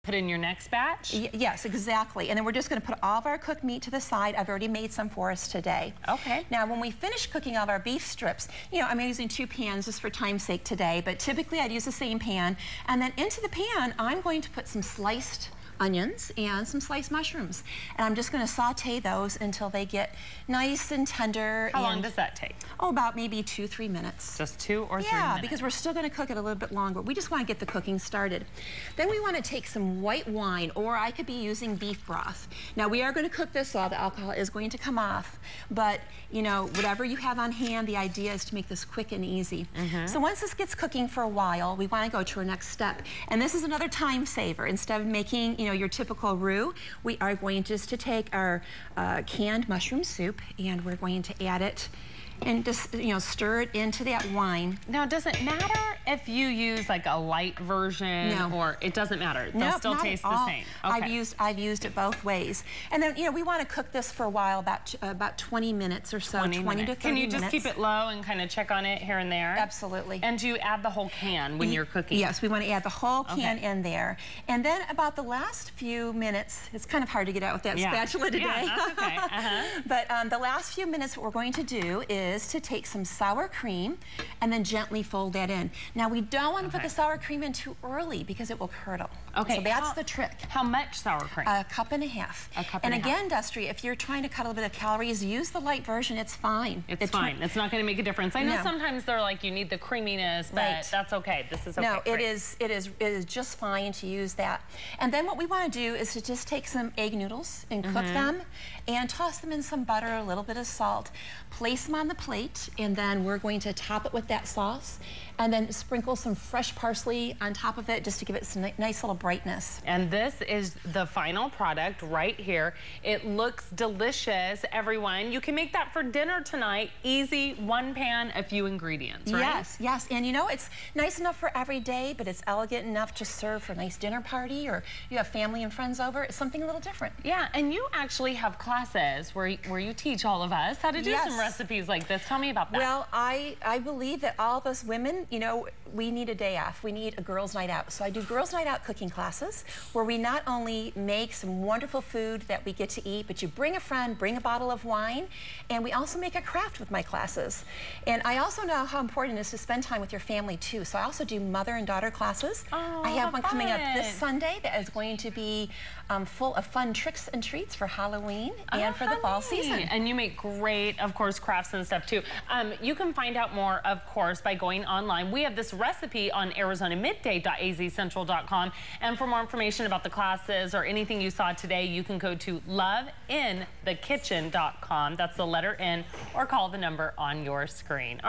Put in your next batch? Yes, exactly. And then we're just going to put all of our cooked meat to the side. I've already made some for us today. Okay. Now, when we finish cooking all of our beef strips, you know, I'm using 2 pans just for time's sake today, but typically I'd use the same pan. And then into the pan, I'm going to put some sliced onions and some sliced mushrooms. And I'm just going to saute those until they get nice and tender. How long does that take? Oh, about maybe 2-3 minutes. Just 2 or 3 minutes? Yeah, because we're still going to cook it a little bit longer. We just want to get the cooking started. Then we want to take some white wine, or I could be using beef broth. Now, we are going to cook this, so all the alcohol is going to come off. But, you know, whatever you have on hand, the idea is to make this quick and easy. So once this gets cooking for a while, we want to go to our next step. And this is another time saver. Instead of making, you know, your typical roux, we are going just to take our canned mushroom soup, and we're going to add it and just, you know, stir it into that wine. Now, does it matter if you use like a light version? No. Or it doesn't matter? They'll still taste the same? Okay. I've used it both ways. And then, you know, we want to cook this for a while, about 20 minutes or so, 20 to 30 minutes. Can you just keep it low and kind of check on it here and there? Absolutely. And do you add the whole can when you're cooking? Yes, we want to add the whole can in there. And then about the last few minutes, it's kind of hard to get out with that spatula today. Yeah, that's okay. But the last few minutes, what we're going to do is to take some sour cream and then gently fold that in. Now, we don't want to put the sour cream in too early because it will curdle. Okay. So that's the trick. How much sour cream? 1.5 cups. A cup and again, Dusty, if you're trying to cut a little bit of calories, use the light version. It's fine. It's fine. It's not going to make a difference. I know sometimes they're like, you need the creaminess, but that's okay. This is okay. No, it is just fine to use that. And then what we want to do is to just take some egg noodles and cook them and toss them in some butter, a little bit of salt, place them on the plate, and then we're going to top it with that sauce and then sprinkle some fresh parsley on top of it just to give it some nice little brightness. And this is the final product right here. It looks delicious, everyone. You can make that for dinner tonight. Easy, 1 pan, a few ingredients, right? Yes, yes. And you know, it's nice enough for every day, but it's elegant enough to serve for a nice dinner party, or you have family and friends over. It's something a little different. Yeah, and you actually have classes where you teach all of us how to do some recipes like this. Tell me about that. Well, I believe that all of us women, you know, we need a day off. We need a girls' night out. So I do girls' night out cooking classes where we not only make some wonderful food that we get to eat, but you bring a friend, bring a bottle of wine, and we also make a craft with my classes. And I also know how important it is to spend time with your family too. So I also do mother and daughter classes. I have one coming up this Sunday that is going to be full of fun tricks and treats for Halloween and for the fall season. And you make great, of course, crafts and stuff too. You can find out more, of course, by going online. We have this recipe on ArizonaMidday.azcentral.com. And for more information about the classes or anything you saw today, you can go to loveinthekitchen.com. That's the letter N, or call the number on your screen.